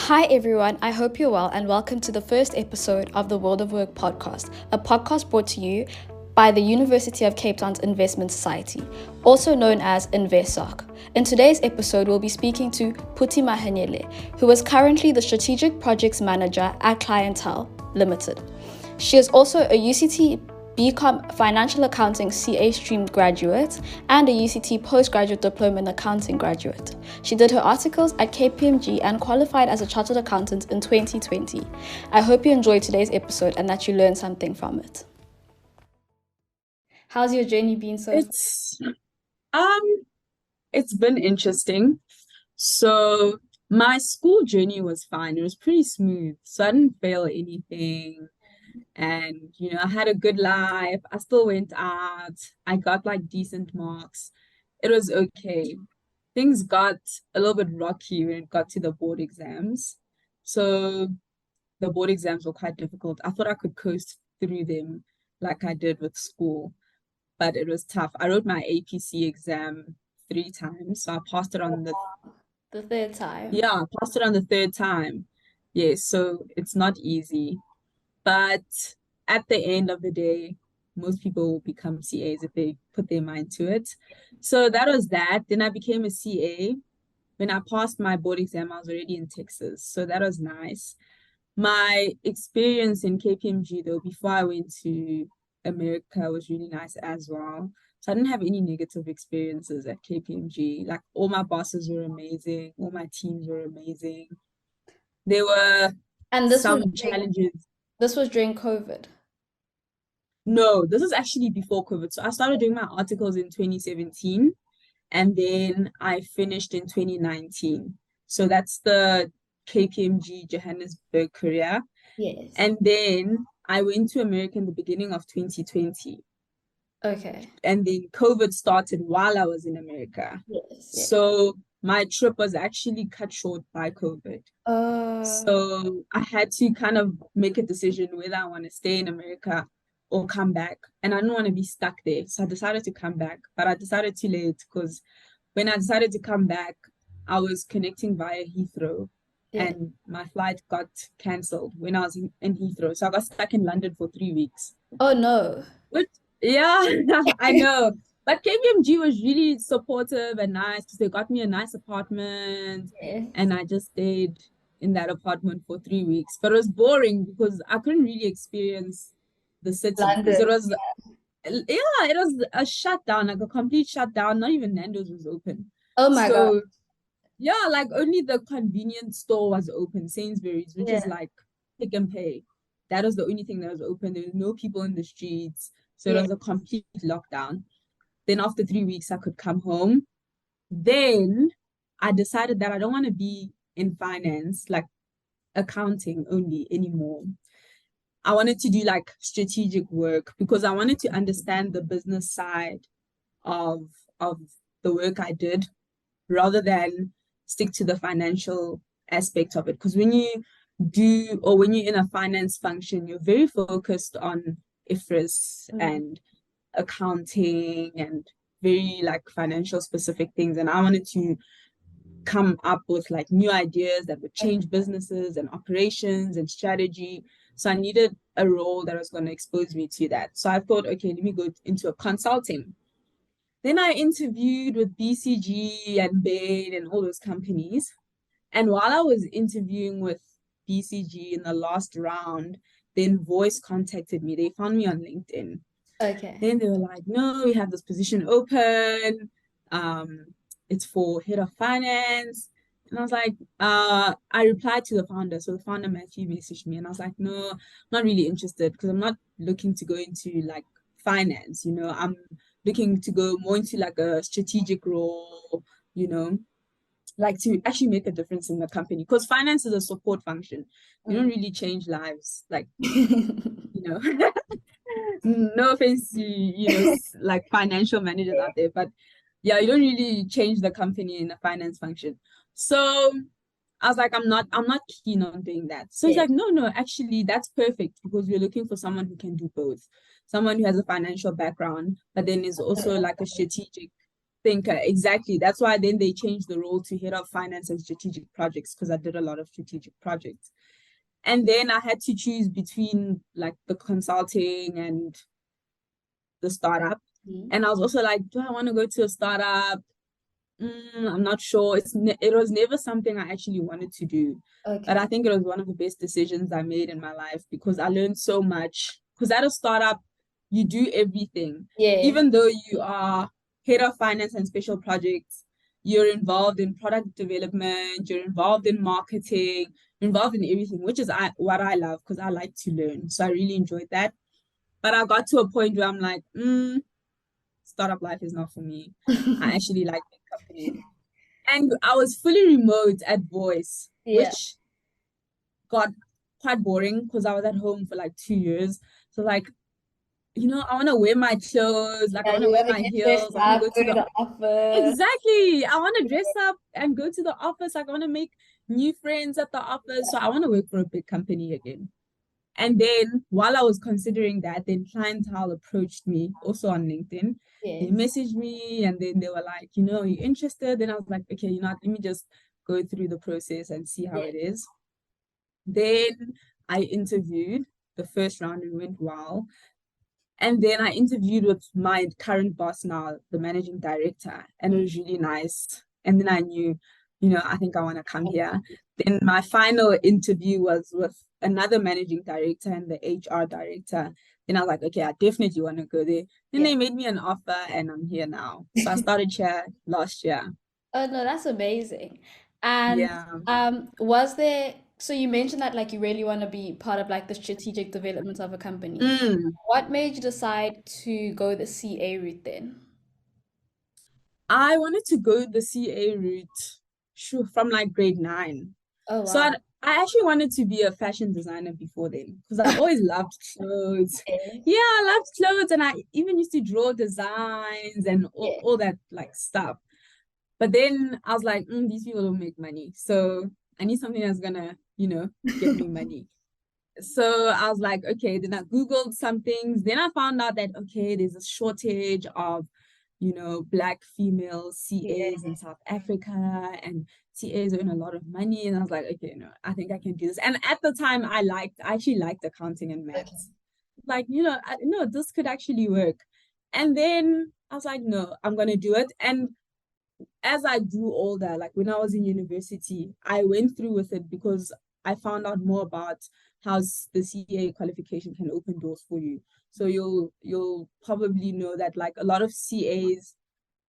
Hi everyone, I hope you're well and welcome to the first episode of the World of Work podcast, a podcast brought to you by the University of Cape Town's Investment Society, also known as InvestSoc. In today's episode, we'll be speaking to Phuti Mahanyele, who is currently the Strategic Projects Manager at Clientele Limited. She is also a UCT BCom Financial Accounting CA stream graduate and a UCT Postgraduate Diploma in Accounting graduate. She did her articles at KPMG and qualified as a Chartered Accountant in 2020. I hope you enjoyed today's episode and that you learned something from it. How's your journey been so far? It's been interesting. So my school journey was fine. It was pretty smooth. So I didn't fail anything. And I had a good life. I still went out. I got like decent marks. It was okay. Things got a little bit rocky when it got to the board exams. So the board exams were quite difficult. I thought I could coast through them like I did with school, but it was tough. I wrote my APC exam 3 times, so I passed it on The third time. I passed it on the third time. Yes, so it's not easy. But at the end of the day, most people will become CAs if they put their mind to it. So that was that. Then I became a CA. When I passed my board exam, I was already in Texas. So that was nice. My experience in KPMG, though, before I went to America was really nice as well. So I didn't have any negative experiences at KPMG. Like all my bosses were amazing, all my teams were amazing. There were And some challenges. this was during COVID. No, this is actually before COVID. So I started doing my articles in 2017 and then I finished in 2019. So that's the KPMG Johannesburg career. Yes. And then I went to America in the beginning of 2020. Okay. And then COVID started while I was in America. Yes. So my trip was actually cut short by COVID. So I had to kind of make a decision whether I want to stay in America or come back. And I didn't want to be stuck there. So I decided to come back. But I decided too late because when I decided to come back, I was connecting via Heathrow. Yeah. And my flight got cancelled when I was in Heathrow. So I got stuck in London for 3 weeks. Oh no. But yeah, I know. But KPMG was really supportive and nice because they got me a nice apartment. Yes. And I just stayed in that apartment for 3 weeks. But it was boring because I couldn't really experience the city because it was it was a shutdown, like a complete shutdown. Not even Nando's was open. Oh my God. So yeah, like only the convenience store was open, Sainsbury's, which is like Pick and Pay. That was the only thing that was open. There was no people in the streets. So it was a complete lockdown. Then after 3 weeks, I could come home. Then I decided that I don't want to be in finance, like accounting only anymore. I wanted to do like strategic work because I wanted to understand the business side of the work I did rather than stick to the financial aspect of it. Because when you do, or when you're in a finance function, you're very focused on IFRS and accounting and very like financial specific things. And I wanted to come up with like new ideas that would change businesses and operations and strategy. So I needed a role that was going to expose me to that. So I thought, okay, let me go into a consulting. Then I interviewed with BCG and Bain and all those companies. And while I was interviewing with BCG in the last round, then Voice contacted me. They found me on LinkedIn. Okay. Then they were like, no, we have this position open. It's for head of finance. And I was like, I replied to the founder. So the founder, Matthew, messaged me and I was like, no, I'm not really interested because I'm not looking to go into like finance, I'm looking to go more into like a strategic role, like to actually make a difference in the company because finance is a support function. You don't really change lives, like, no offense to, like financial managers out there, but yeah, you don't really change the company in a finance function. So I was like, I'm not keen on doing that. So he's like, no, actually, that's perfect because we're looking for someone who can do both. Someone who has a financial background, but then is also like a strategic thinker. Exactly. That's why then they changed the role to head of finance and strategic projects, because I did a lot of strategic projects. And then I had to choose between like the consulting and the startup. And I was also like, do I want to go to a startup? I'm not sure. It was never something I actually wanted to do. But I Okay. think it was one of the best decisions I made in my life, because I learned so much. Because at a startup, you do everything. Yeah. Even though you are head of finance and special projects, you're involved in product development, you're involved in marketing, you're involved in everything, which is what I love, because I like to learn. So I really enjoyed that. But I got to a point where I'm like, startup life is not for me. I actually like big companies. And I was fully remote at Voice, Yeah. which got quite boring because I was at home for like 2 years. So like, I want to wear my clothes, like I Yeah, want to you wear want to my get heels, dressed I want to up, go go to to the the office. exactly. I want to dress up and go to the office. Like I want to make new friends at the office. So I want to work for a big company again. And then while I was considering that, then Clientele approached me also on LinkedIn. They Yes. messaged me and then they were like, are you interested? Then I was like, okay, let me just go through the process and see how Yeah. it is. Then I interviewed the first round and went well. And then I interviewed with my current boss now, the managing director, and it was really nice. And then I knew, I think I want to come here. Then my final interview was with another managing director and the HR director. Then I was like, okay, I definitely want to go there. Then Yeah. they made me an offer and I'm here now. So I started here last year. Oh no, that's amazing. And Yeah. was there, so you mentioned that like you really want to be part of like the strategic development of a company. Mm. What made you decide to go the CA route then? I wanted to go the CA route from like grade 9. Oh So wow. I actually wanted to be a fashion designer before then, because I've always loved clothes. Okay. Yeah, I loved clothes, and I even used to draw designs and Yeah. all that like stuff. But then I was like, these people don't make money. So I need something that's gonna, get me money. So I was like, okay, then I Googled some things. Then I found out that, okay, there's a shortage of, Black female CAs Yeah. in South Africa, and CAs earn a lot of money. And I was like, okay, no, I think I can do this. And at the time, I actually liked accounting and Okay. maths. Like, no, this could actually work. And then I was like, no, I'm going to do it. And as I grew older, like when I was in university, I went through with it because I found out more about how the CA qualification can open doors for you. So you'll probably know that like a lot of CAs,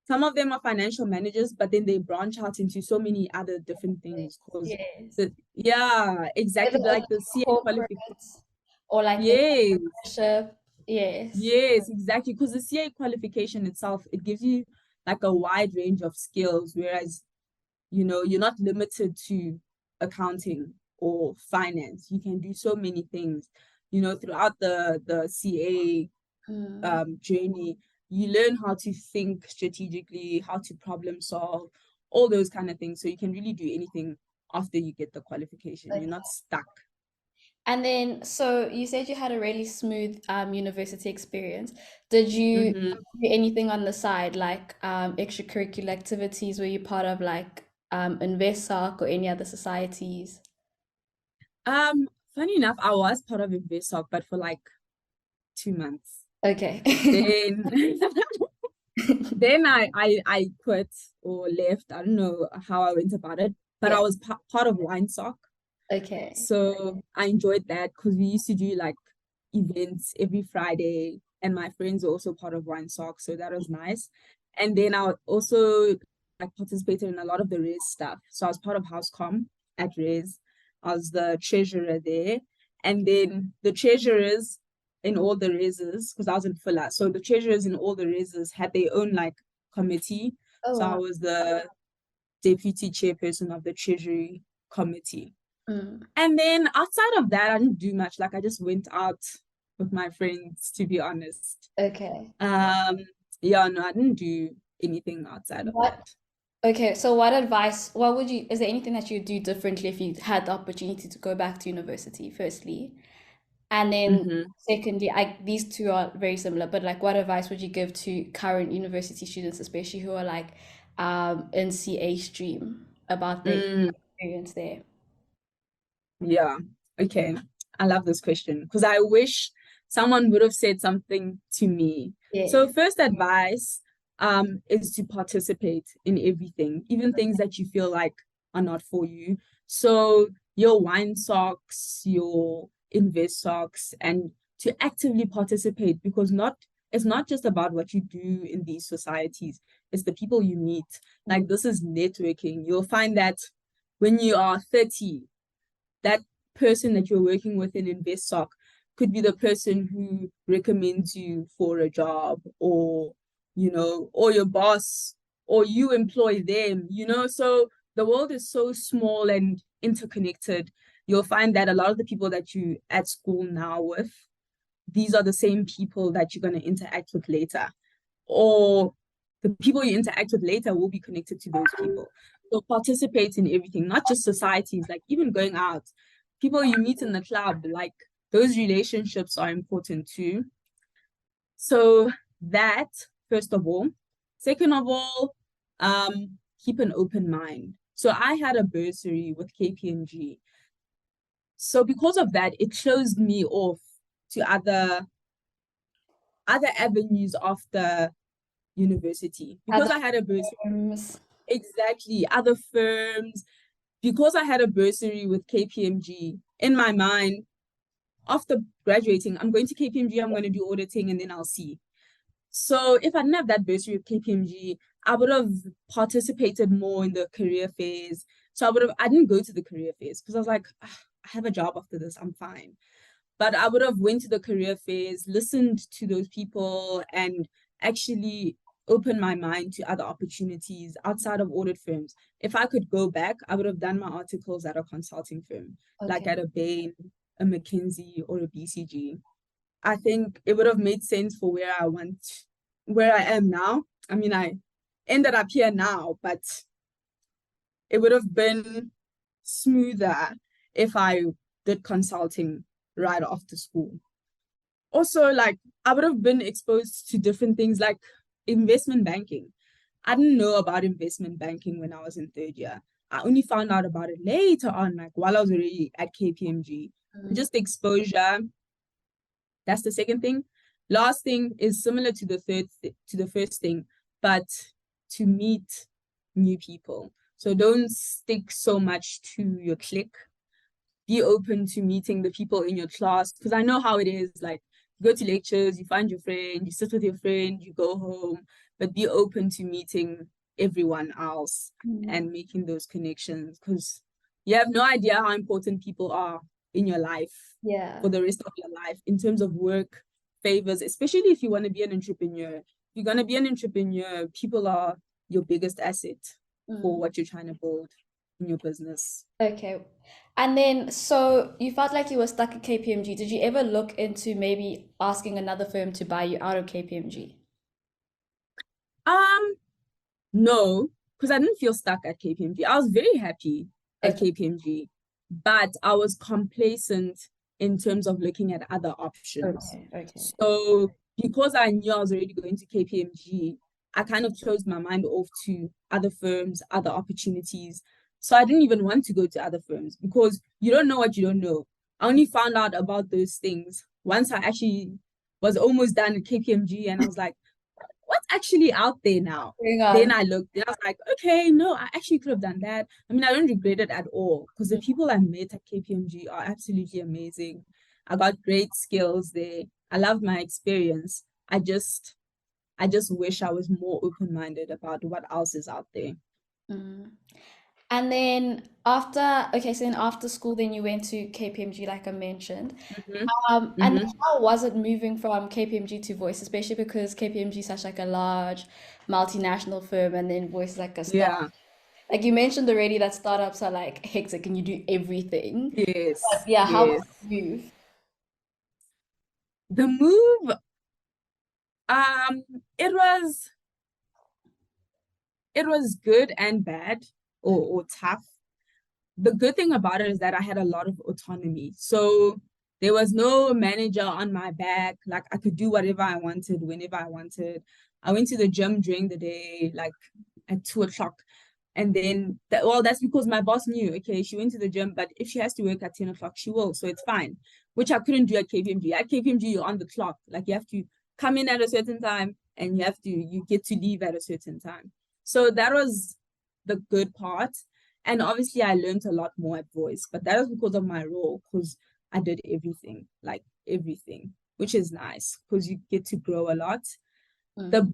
some of them are financial managers, but then they branch out into so many other different things. Because Yes. yeah, Whether exactly, it's like the CA qualification. corporates or like Yes, entrepreneurship. Yes. yes, exactly. Because the CA qualification itself, it gives you like a wide range of skills, whereas you're not limited to accounting or finance. You can do so many things, throughout the CA Mm. journey. You learn how to think strategically, how to problem solve, all those kind of things. So you can really do anything after you get the qualification. You're not stuck. And then, so you said you had a really smooth university experience. Did you Mm-hmm. do anything on the side, like extracurricular activities? Were you part of like InvestSoc or any other societies? Funny enough, I was part of InvestSoc, but for like 2 months. Okay. Then then I quit or left. I don't know how I went about it, but I Yeah. was part of WineSoc. Okay. So I enjoyed that because we used to do like events every Friday, and my friends were also part of WineSoc, so that was nice. And then I also like participated in a lot of the Res stuff. So I was part of Housecom at Res. I was the treasurer there, and then the treasurers in all the Reses, because I was in Fuller. So the treasurers in all the Reses had their own like committee. Oh So I wow. was the deputy chairperson of the treasury committee. Mm. And then outside of that, I didn't do much. Like I just went out with my friends, to be honest. Okay. Um, yeah, no, I didn't do anything outside of that. What? Okay, so what advice, what would is there anything that you'd do differently if you had the opportunity to go back to university, firstly? And then Mm-hmm. secondly, these two are very similar, but like what advice would you give to current university students, especially who are like in CA stream about their Mm, experience there? yeah. Okay. I love this question because I wish someone would have said something to me. So Yeah. first advice is to participate in everything, even things that you feel like are not for you. So your wine socks, your invest socks, and to actively participate because not it's not just about what you do in these societies, it's the people you meet. Like Mm. this is networking. You'll find that when you are 30, that person that you're working with in InvestSoc could be the person who recommends you for a job, or or your boss, or you employ them, so the world is so small and interconnected. You'll find that a lot of the people that you at school now with, these are the same people that you're going to interact with later, or the people you interact with later will be connected to those people. So participate in everything, not just societies, like even going out, people you meet in the club, like those relationships are important too. So that, first of all. Second of all, keep an open mind. So I had a bursary with KPMG. So because of that, it closed me off to other avenues after university because Other I had a bursary. firms. Exactly. Other firms. Because I had a bursary with KPMG, in my mind, after graduating, I'm going to KPMG, I'm going to do auditing, and then I'll see. So if I didn't have that bursary with KPMG, I would have participated more in the career phase. So I didn't go to the career phase because I was like, "Ah, I have a job after this, I'm fine." But I would have went to the career phase, listened to those people, and actually opened my mind to other opportunities outside of audit firms. If I could go back, I would have done my articles at a consulting firm, like Okay. at a Bain, a McKinsey, or a BCG. I think it would have made sense for where I am now. I mean, I ended up here now, but it would have been smoother if I did consulting right after school. Also, like, I would have been exposed to different things like investment banking. I didn't know about investment banking when I was in third year. I only found out about it later on, like while I was already at KPMG. And Mm. just exposure, that's the second thing. Last thing is similar to to the first thing, but to meet new people. So don't stick so much to your clique. Be open to meeting the people in your class, because I know how it is. Like, you go to lectures, you find your friend, you sit with your friend, you go home, but be open to meeting everyone else Mm. and making those connections, because you have no idea how important people are in your life Yeah. for the rest of your life in terms of work favors, especially if you want to be an entrepreneur. If you're going to be an entrepreneur, people are your biggest asset for Mm. what you're trying to build in your business. Okay. And then, so you felt like you were stuck at KPMG. Did you ever look into maybe asking another firm to buy you out of KPMG? Um, No, because I didn't feel stuck at KPMG. I was very happy at Okay. KPMG, but I was complacent in terms of looking at other options. Okay. Okay. So because I knew I was already going to KPMG, I kind of closed my mind off to other firms, other opportunities. So I didn't even want to go to other firms because you don't know what you don't know. I only found out about those things once I actually was almost done at KPMG, and I was like, what's actually out there now? Hang Then on. I looked, and I was like, okay, no, I actually could have done that. I mean, I don't regret it at all because the people I met at KPMG are absolutely amazing. I got great skills there. I loved my experience. I just wish I was more open-minded about what else is out there. Mm. And then after, okay, so then after school, then you went to KPMG, like I mentioned. Mm-hmm. And then Mm-hmm. how was it moving from KPMG to Voice, especially because KPMG is such like a large multinational firm, and then Voice is like a start. Yeah. Like you mentioned already that startups are like hectic and you do everything. Yes. But yeah, how was Yes. the move? The move, um, it was it was good and bad, or tough. The good thing about it is that I had a lot of autonomy. So There was no manager on my back. Like I could do whatever I wanted, whenever I wanted. I went to the gym during the day, like at 2 o'clock. And then that's because my boss knew, okay, she went to the gym, but if she has to work at 10 o'clock, she will. So it's fine, which I couldn't do at KPMG. At KPMG, you're on the clock. Like you have to come in at a certain time and you get to leave at a certain time. So that was the good part. And obviously I learned a lot more at Voice, but that was because of my role, because I did everything, like everything, which is nice because you get to grow a lot. The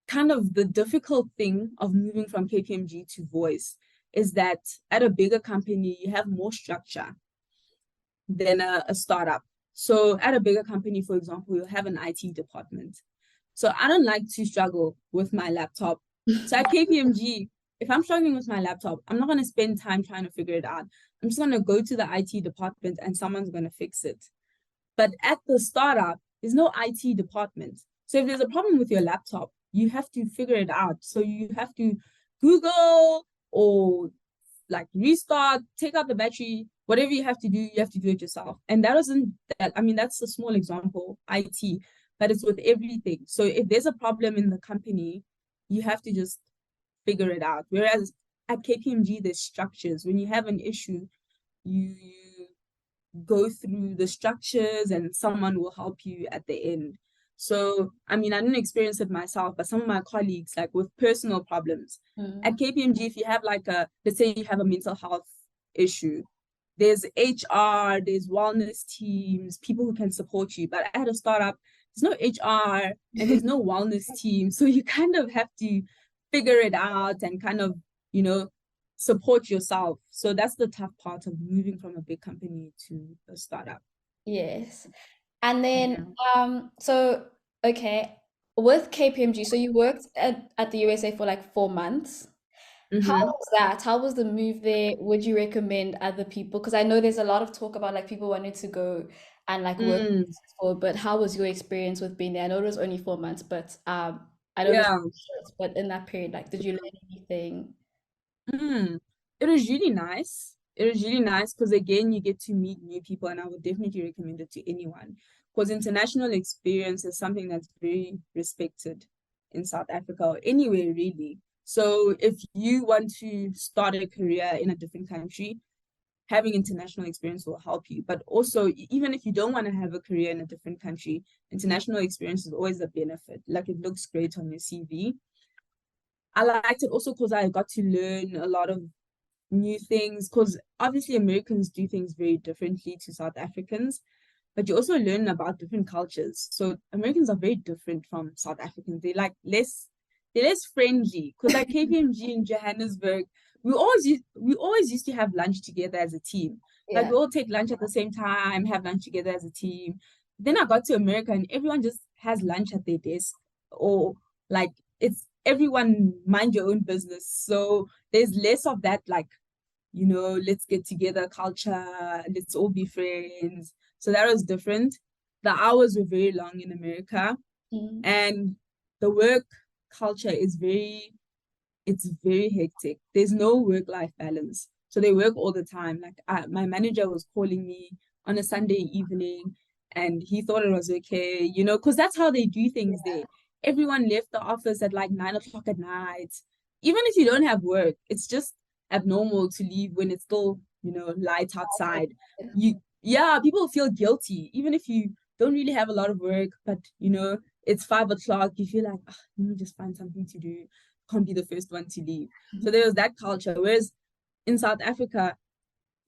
kind of the difficult thing of moving from KPMG to Voice is that at a bigger company, you have more structure than a startup. So at a bigger company, for example, you'll have an IT department. So I don't like to struggle with my laptop. So at KPMG, if I'm struggling with my laptop, I'm not going to spend time trying to figure it out. I'm just going to go to the IT department and someone's going to fix it. But at the startup, there's no IT department. So if there's a problem with your laptop, you have to figure it out. So you have to Google or like restart, take out the battery, whatever you have to do it yourself. And that wasn't that, I mean, that's a small example, IT, but it's with everything. So if there's a problem in the company, you have to just figure it out. Whereas at KPMG, there's structures. When you have an issue, you go through the structures and someone will help you at the end. So, I mean, I didn't experience it myself, but some of my colleagues, like with personal problems, at KPMG, if you have like let's say you have a mental health issue, there's HR, there's wellness teams, people who can support you. But at a startup, there's no HR and there's no wellness team. So you kind of have to figure it out and kind of, support yourself. So that's the tough part of moving from a big company to a startup. Yes. And then, so, okay, with KPMG, so you worked at the USA for like 4 months. How was that? How was the move there? Would you recommend other people? Because I know there's a lot of talk about like people wanting to go and like work for, but how was your experience with being there? I know it was only 4 months, but I don't know if Yeah. but in that period, like, did you learn anything? It was really nice. It was really nice because again, you get to meet new people, and I would definitely recommend it to anyone because international experience is something that's very respected in South Africa or anywhere really. So if you want to start a career in a different country, having international experience will help you. But also, even if you don't want to have a career in a different country, international experience is always a benefit. Like it looks great on your CV. I liked it also because I got to learn a lot of new things because obviously Americans do things very differently to South Africans, but you also learn about different cultures. So Americans are very different from South Africans. They're less friendly because at KPMG in Johannesburg, we always used to have lunch together as a team. Like Yeah. we all take lunch at the same time, have lunch together as a team. Then I got to America and everyone just has lunch at their desk, or like it's everyone mind your own business. So there's less of that, like, let's get together culture, let's all be friends. So that was different. The hours were very long in America, Mm. and the work culture it's very hectic. There's no work-life balance. So they work all the time. Like my manager was calling me on a Sunday evening and he thought it was okay, because that's how they do things there. Everyone left the office at like 9 o'clock at night. Even if you don't have work, it's just abnormal to leave when it's still, light outside. Yeah, people feel guilty, even if you don't really have a lot of work, but it's 5 o'clock, you feel like, let me just find something to do, can't be the first one to leave. So there was that culture. Whereas in South Africa,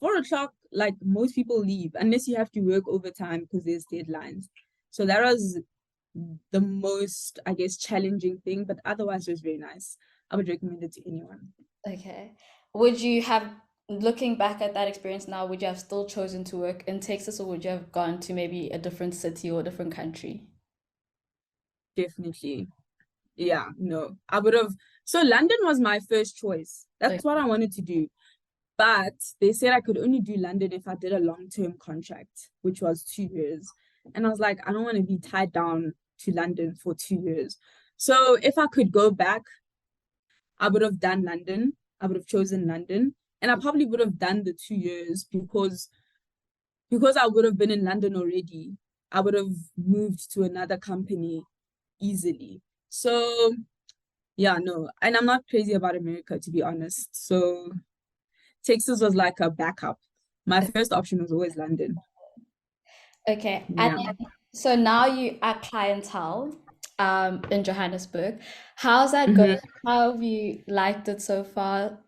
4 o'clock, like most people leave unless you have to work overtime because there's deadlines. So that was the most, I guess, challenging thing, but otherwise it was very nice. I would recommend it to anyone. Okay. Would you have, looking back at that experience now, would you have still chosen to work in Texas or would you have gone to maybe a different city or a different country? Definitely. Yeah, no. I would have. So London was my first choice. Okay. That's what I wanted to do. But they said I could only do London if I did a long-term contract, which was 2 years. And I was like, I don't want to be tied down to London for 2 years. So if I could go back, I would have done London. I would have chosen London. And I probably would have done the 2 years because because I would have been in London already, I would have moved to another company easily. So yeah, no, and I'm not crazy about America, to be honest. So Texas was like a backup. My first option was always London. Okay. And Yeah. so now you at Clientele in Johannesburg. How's that going? Hmm. How have you liked it so far?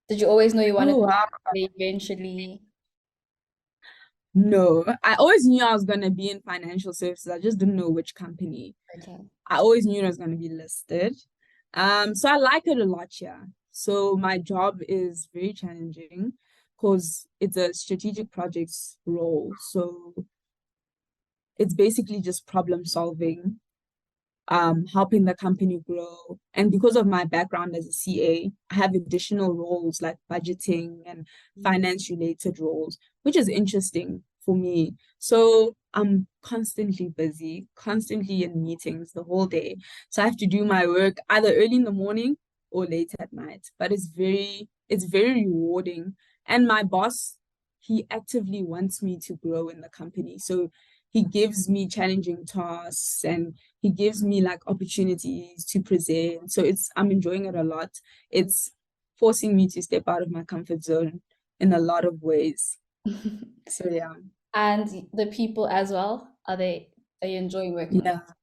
Did you always know you wanted Oh, to wow. eventually? No, I always knew I was going to be in financial services. I just didn't know which company. Okay. I always knew it was going to be listed. So I like it a lot here. So my job is very challenging because it's a strategic projects role. So it's basically just problem solving, helping the company grow. And because of my background as a CA, I have additional roles like budgeting and finance related roles, which is interesting for me. So I'm constantly busy, constantly in meetings the whole day. So I have to do my work either early in the morning or late at night. But it's very rewarding. And my boss, he actively wants me to grow in the company. So he gives me challenging tasks and he gives me like opportunities to present. So I'm enjoying it a lot. It's forcing me to step out of my comfort zone in a lot of ways. So yeah. And the people as well, are you enjoying working with them? Yeah.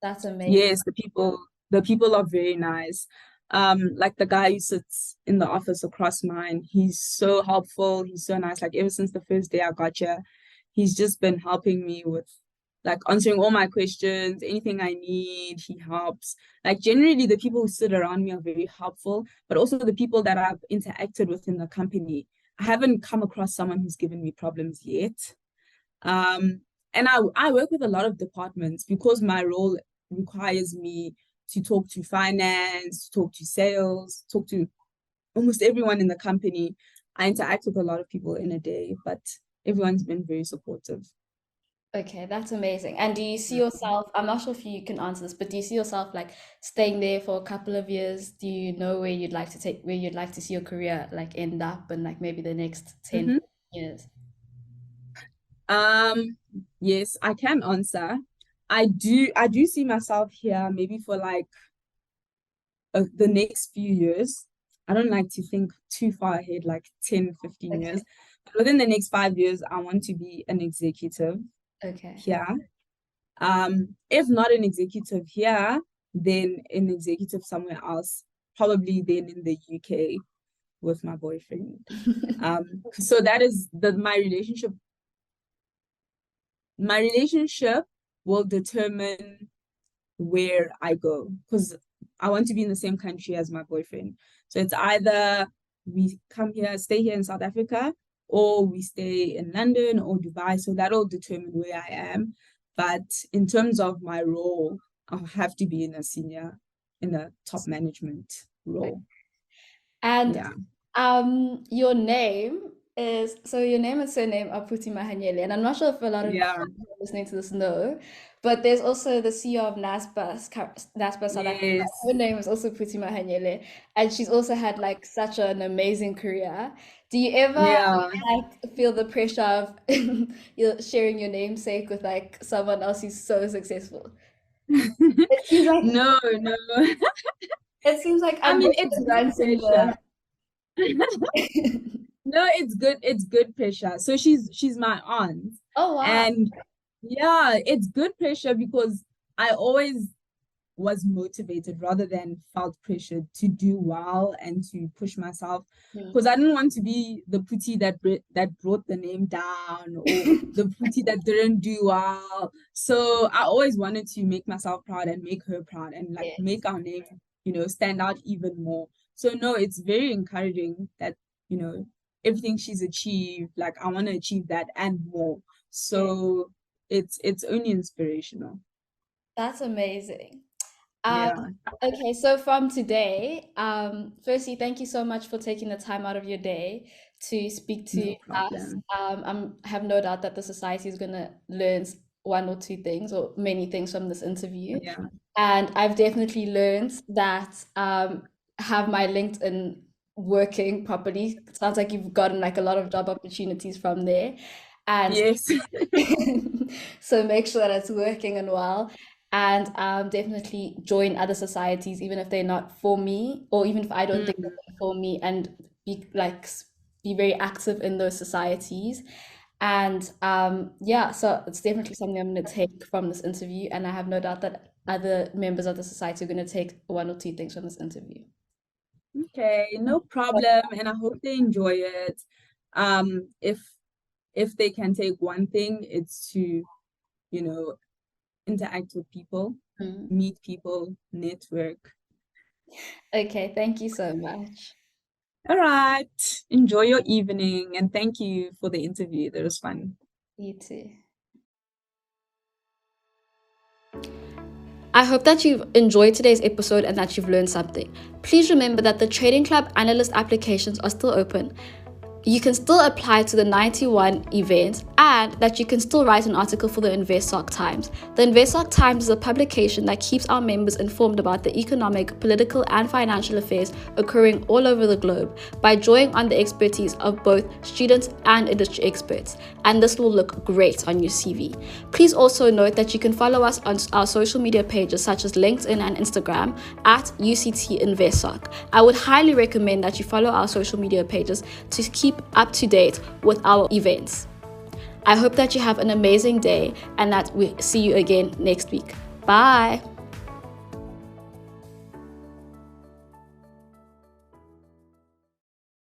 That's amazing. Yes, the people are very nice. Like the guy who sits in the office across mine, he's so helpful, he's so nice. Like ever since the first day I got here, he's just been helping me with like answering all my questions, anything I need, he helps. Like generally the people who sit around me are very helpful, but also the people that I've interacted with in the company. I haven't come across someone who's given me problems yet. Um, and I work with a lot of departments because my role requires me to talk to finance, talk to sales, talk to almost everyone in the company. I interact with a lot of people in a day, but everyone's been very supportive. Okay, that's amazing. And do you see Yeah. yourself, I'm not sure if you can answer this, but do you see yourself like staying there for a couple of years? Do you know where you'd like to see your career like end up in like maybe the next 10 Hmm. years? Um, yes, I can answer. I do see myself here maybe for like the next few years. I don't like to think too far ahead, like 10, 15 Okay. years. But within the next 5 years, I want to be an executive Okay. here. If not an executive here, then an executive somewhere else, probably then in the UK with my boyfriend. So that is my relationship will determine where I go because I want to be in the same country as my boyfriend. So it's either we come here, stay here in South Africa, or we stay in London or Dubai. So that'll determine where I am. But in terms of my role, I'll have to be in a top management role. And Yeah. your name your name and surname are Phuti Mahanyele, and I'm not sure if a lot of Yeah. people listening to this know, but there's also the CEO of NASPA South Africa. Yes. Her name is also Phuti Mahanyele, and she's also had like such an amazing career. Do you ever Yeah. like feel the pressure of you're sharing your namesake with like someone else who's so successful? It seems like No, no. I mean, it's ambition good runs in pressure. the No, it's good. It's good pressure. So she's my aunt. Oh wow. And yeah, it's good pressure because I always was motivated rather than felt pressured to do well and to push myself. Because I didn't want to be the Phuti that brought the name down or the Phuti that didn't do well. So I always wanted to make myself proud and make her proud and like Yes. make our name, stand out even more. So no, it's very encouraging that, you know, everything she's achieved, like I want to achieve that and more. Yeah. So it's only inspirational. That's amazing. Um, Yeah, okay, so from today, firstly, thank you so much for taking the time out of your day to speak to no us. problem. I have no doubt that the society is going to learn one or two things or many things from this interview. Yeah. And I've definitely learned that have my LinkedIn working properly. Sounds like you've gotten like a lot of job opportunities from there. And Yes. so make sure that it's working and well. And definitely join other societies, even if they're not for me, or even if I don't think Mm. they're for me, and be like be very active in those societies. And yeah, so it's definitely something I'm going to take from this interview, and I have no doubt that other members of the society are going to take one or two things from this interview. Okay, no problem. And I hope they enjoy it. If they can take one thing, it's to, you know, interact with people, Mm. meet people, network. Okay, thank you so much. All right. Enjoy your evening and thank you for the interview. That was fun. You too. I hope that you've enjoyed today's episode and that you've learned something. Please remember that the Trading Club analyst applications are still open. You can still apply to the 91 event, and that you can still write an article for the InvestSoc Times. The InvestSoc Times is a publication that keeps our members informed about the economic, political, and financial affairs occurring all over the globe by drawing on the expertise of both students and industry experts, and this will look great on your CV. Please also note that you can follow us on our social media pages such as LinkedIn and Instagram at UCT InvestSoc. I would highly recommend that you follow our social media pages to keep up to date with our events. I hope that you have an amazing day and that we see you again next week. Bye.